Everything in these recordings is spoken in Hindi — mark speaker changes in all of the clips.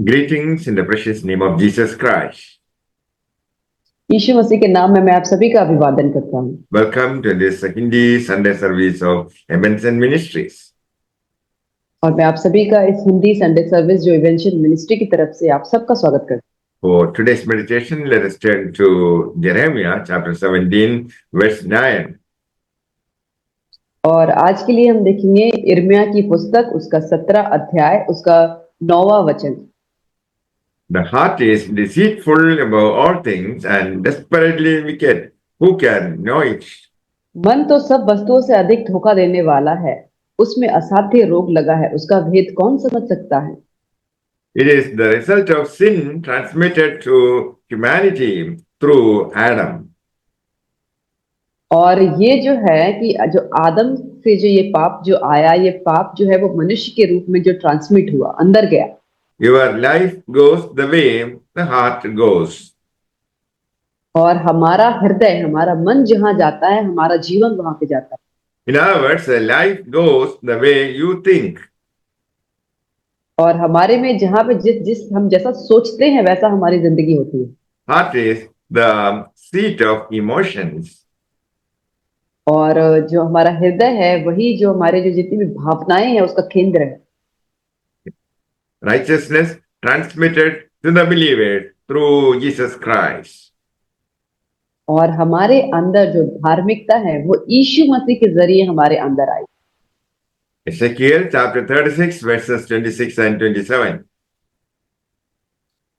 Speaker 1: Greetings in the precious name of Jesus Christ.
Speaker 2: यीशु मसीह के नाम में मैं आप सभी का अभिवादन करता हूँ।
Speaker 1: Welcome to this Hindi Sunday service of Evanston Ministries.
Speaker 2: और मैं आप सभी का इस हिंदी संडे सर्विस जो इवेंशन मिनिस्ट्री की तरफ से आप सबका स्वागत करता
Speaker 1: For today's meditation, let us turn to Jeremiah chapter 17, verse 9.
Speaker 2: हूँ। और आज के लिए हम देखेंगे यिर्मयाह की पुस्तक उसका 17 अध्याय उसका 9वां वचन।
Speaker 1: The heart is deceitful above all things and desperately wicked. Who can know it?
Speaker 2: मन तो सब वस्तुओं से अधिक धोखा देने वाला है, उसमें असाध्य रोग लगा है, उसका भेद कौन समझ सकता है।
Speaker 1: It is the result of sin transmitted to humanity through Adam.
Speaker 2: और ये जो है कि जो आदम से जो ये पाप जो आया, ये पाप जो है वो मनुष्य के रूप में जो ट्रांसमिट हुआ, अंदर गया।
Speaker 1: Your life goes the way the heart goes.
Speaker 2: और हमारा हृदय, हमारा मन जहां जाता है, हमारा जीवन वहां पे जाता है।
Speaker 1: In other words, life goes the way you think.
Speaker 2: और हमारे में जहां पे जिस जिस हम जैसा सोचते हैं वैसा हमारी जिंदगी होती है।
Speaker 1: Heart is the seat of emotions.
Speaker 2: और जो हमारा हृदय है वही जो हमारे जो जितनी भी भावनाएं हैं उसका केंद्र है।
Speaker 1: Righteousness transmitted to the believer through Jesus Christ.
Speaker 2: और हमारे अंदर जो धार्मिकता है वो यीशु मसीह के जरिए हमारे अंदर आई।
Speaker 1: Ezekiel chapter 36 verses 26 and 27.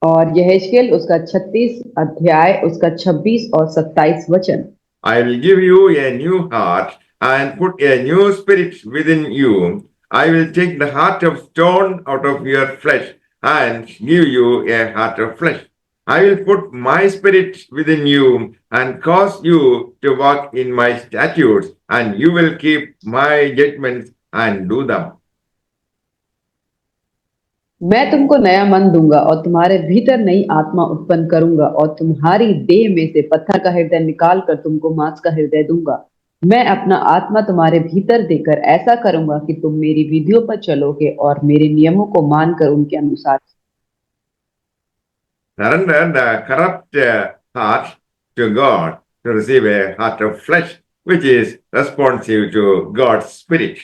Speaker 2: और यहेजकेल उसका 36 अध्याय उसका 26 और 27 वचन।
Speaker 1: I will give you a new heart and put a new spirit within you. I will take the heart of stone out of your flesh and give you a heart of flesh. I will put my spirit within you and cause you to walk in my statutes, and you will keep my judgments and do them.
Speaker 2: मैं तुमको नया मन दूंगा और तुम्हारे भीतर नई आत्मा उत्पन्न करूंगा और तुम्हारी देह में से पत्थर का हृदय निकाल कर तुमको मांस का हृदय दूंगा। मैं अपना आत्मा तुम्हारे भीतर देकर ऐसा करूंगा कि तुम मेरी विधियों पर चलोगे और मेरे नियमों को मानकर उनके अनुसार।
Speaker 1: Surrender the corrupt heart to God to receive a heart of flesh, which is responsive to God's spirit.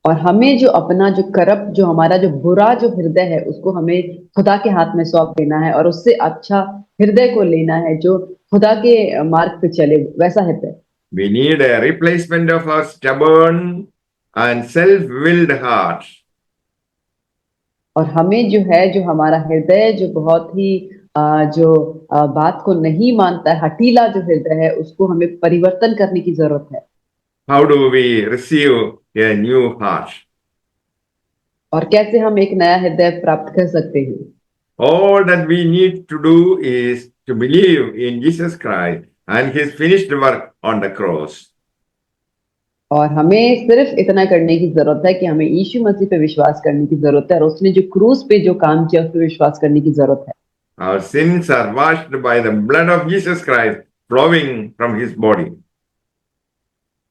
Speaker 2: और हमें जो अपना जो करप्ट जो हमारा जो बुरा जो हृदय है उसको हमें खुदा के हाथ में सौंप देना है और उससे अच्छा हृदय को लेना है जो खुदा के मार्ग पे चले, वैसा हृदय।
Speaker 1: We need a replacement of our stubborn and self-willed heart.
Speaker 2: और हमें जो है जो हमारा हृदय जो बहुत ही बात को नहीं मानता है, हठीला जो हृदय है, उसको हमें परिवर्तन करने की जरूरत है।
Speaker 1: How do we receive a new heart?
Speaker 2: और कैसे हम एक नया हृदय प्राप्त कर सकते हैं?
Speaker 1: All that we need to do is to believe in Jesus Christ and his finished work on the cross.
Speaker 2: और हमें सिर्फ इतना करने की जरूरत है कि हमें यीशु मसीह पे विश्वास करने की जरूरत है और उसने जो क्रूस पे जो काम किया उस पे विश्वास करने की जरूरत है।
Speaker 1: Our sins are washed by the blood of Jesus Christ flowing from his body.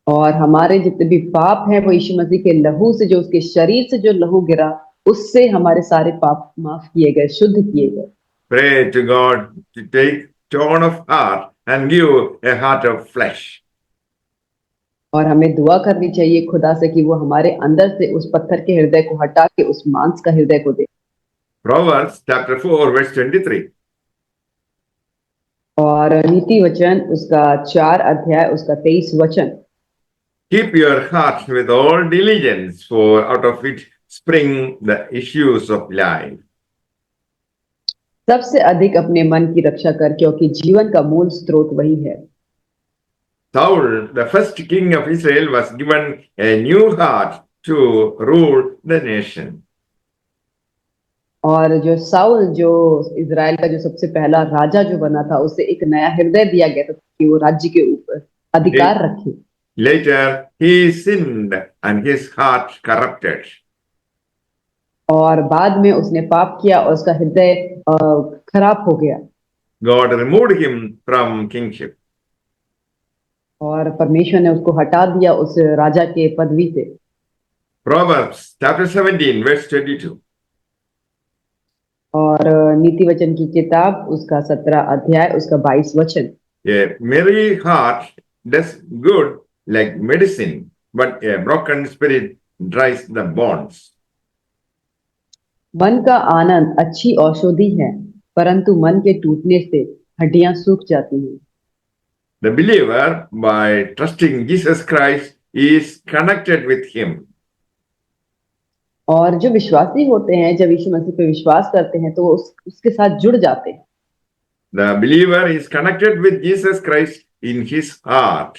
Speaker 2: और हमारे जितने भी पाप हैं वो यीशु मसीह के लहू से, जो उसके शरीर से जो लहू गिरा, उससे हमारे सारे पाप माफ किए गए, शुद्ध किए गए।
Speaker 1: Pray to God to take stone of heart and give a heart of flesh.
Speaker 2: और हमें दुआ करनी चाहिए खुदा से कि वो हमारे अंदर से उस पत्थर के हृदय को हटा के उस मांस का हृदय को दे।
Speaker 1: Proverbs chapter 4 verse 23.
Speaker 2: और नीति वचन उसका 4 अध्याय उसका 23 वचन।
Speaker 1: Keep your heart with all diligence, for out of it spring the issues of life.
Speaker 2: सबसे अधिक अपने मन की रक्षा कर, क्योंकि जीवन का मूल स्रोत वही है।
Speaker 1: Saul, the first king of Israel, was given a new heart to rule the nation.
Speaker 2: और जो साउल जो इजराइल का जो सबसे पहला राजा जो बना था, उसे एक नया हृदय दिया गया था कि वो राज्य के ऊपर अधिकार रखे।
Speaker 1: Later, he sinned and his heart corrupted.
Speaker 2: और बाद में उसने पाप किया और उसका हृदय खराब हो गया।
Speaker 1: God removed him from kingship.
Speaker 2: और परमेश्वर ने उसको हटा दिया उस राजा के पदवी से।
Speaker 1: Proverbs chapter 17 verse 22.
Speaker 2: और नीति वचन की किताब उसका 17 अध्याय उसका 22 वचन।
Speaker 1: A merry heart does good like medicine, but a broken spirit dries the bones.
Speaker 2: मन का आनंद अच्छी औषधि है, परंतु मन के टूटने से हड्डियां सूख जाती हैं।
Speaker 1: The believer, by trusting Jesus Christ, is connected with Him.
Speaker 2: और जो विश्वासी होते हैं जब यीशु मसीह पे विश्वास करते हैं तो वो उसके साथ जुड़ जाते हैं।
Speaker 1: The believer is connected with Jesus Christ in his heart.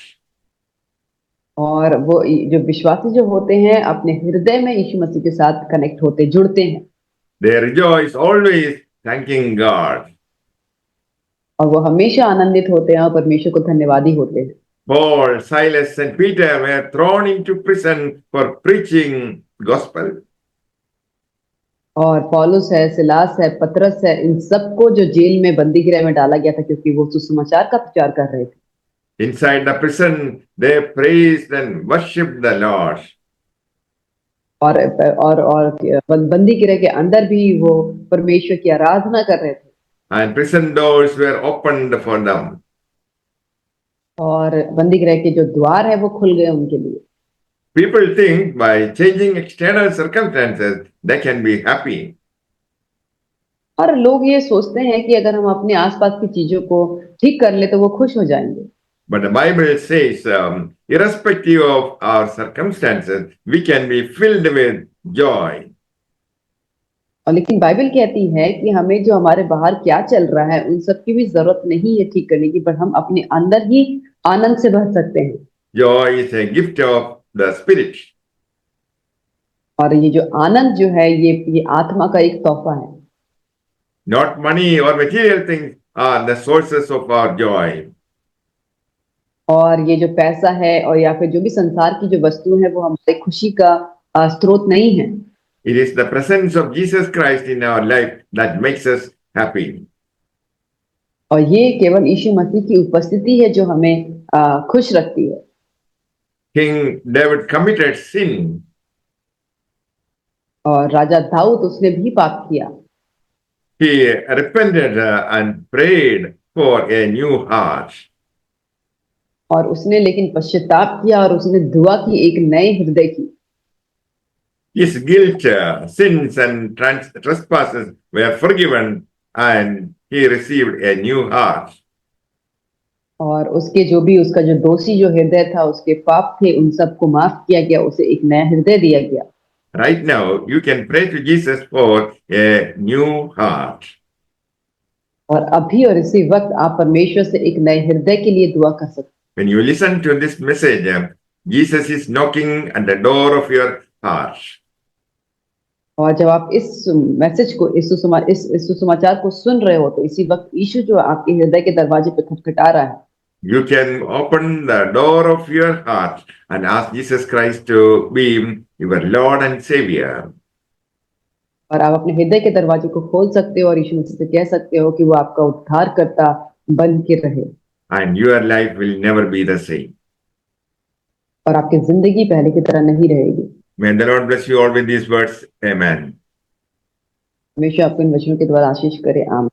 Speaker 2: और वो जो विश्वासी जो होते हैं अपने हृदय में यीशु मसीह के साथ कनेक्ट होते जुड़ते हैं।
Speaker 1: They rejoice always thanking God.
Speaker 2: और वो हमेशा आनंदित होते हैं और परमेश्वर को धन्यवादी होते हैं।
Speaker 1: Paul, Silas, and Peter were thrown into prison for preaching gospel.
Speaker 2: और पौलुस है, सिलास है, पतरस है, इन सबको जो जेल में बंदी गृह में डाला गया था क्योंकि वो सुसमाचार का प्रचार कर रहे थे।
Speaker 1: Inside the prison, they praised and worshipped the Lord.
Speaker 2: और बंदी गृह के अंदर भी वो परमेश्वर की आराधना कर रहे थे।
Speaker 1: And prison doors were opened for them.
Speaker 2: और बंदी गृह के जो द्वार है वो खुल गए उनके लिए।
Speaker 1: People think by changing external circumstances, they can be happy.
Speaker 2: और लोग ये सोचते हैं कि अगर हम अपने आसपास की चीजों को ठीक कर ले तो वो खुश हो जाएंगे।
Speaker 1: But the Bible says, irrespective of our circumstances, we can be filled with joy.
Speaker 2: और लेकिन बाइबल कहती है कि हमें जो हमारे बाहर क्या चल रहा है उन सब की भी जरूरत नहीं है ठीक करने की, पर हम अपने अंदर ही आनंद से भर सकते हैं।
Speaker 1: Joy is a gift of the Spirit.
Speaker 2: और ये जो आनंद जो है ये आत्मा का एक तोहफा है।
Speaker 1: Not money or material things are the sources of our joy.
Speaker 2: और ये जो पैसा है और या फिर जो भी संसार की जो वस्तु है वो हमारी खुशी का स्रोत नहीं है।
Speaker 1: It is the presence of Jesus Christ in our life that makes us happy.
Speaker 2: और ये केवल यीशु मसीह की उपस्थिति है जो हमें खुश रखती है।
Speaker 1: King David committed sin.
Speaker 2: और राजा दाऊद उसने भी पाप किया।
Speaker 1: He repented and prayed for a new heart.
Speaker 2: और उसने लेकिन पश्चाताप किया और उसने दुआ की एक नए हृदय की।
Speaker 1: His guilt, sins, and trespasses were forgiven, and he received a new heart.
Speaker 2: और उसके जो भी उसका जो दोषी जो हृदय था उसके पाप थे उन सबको माफ किया गया, उसे एक नया हृदय दिया गया।
Speaker 1: Right now, you can pray to Jesus for a new heart.
Speaker 2: और अभी और इसी वक्त आप परमेश्वर से एक नए हृदय के लिए दुआ कर सकते हैं।
Speaker 1: When you listen to this message, Jesus is knocking at the door of your heart.
Speaker 2: और जब आप इस मैसेज को इस सुसमाचार को सुन रहे हो तो इसी वक्त यीशु जो आपके हृदय के दरवाजे पे खटखटा रहा है।
Speaker 1: You can open the door of your heart and ask Jesus Christ to be your Lord and Savior.
Speaker 2: और आप अपने हृदय के दरवाजे को खोल सकते हो और यीशु मसीह से कह सकते हो कि वो आपका उद्धारकर्ता बन के रहे।
Speaker 1: And your life will never be the same.
Speaker 2: और आपकी जिंदगी पहले की तरह नहीं रहेगी।
Speaker 1: May the Lord bless you all with these words. Amen.
Speaker 2: हमेशा आपको इन वचनों के द्वारा आशीष करे। आमीन।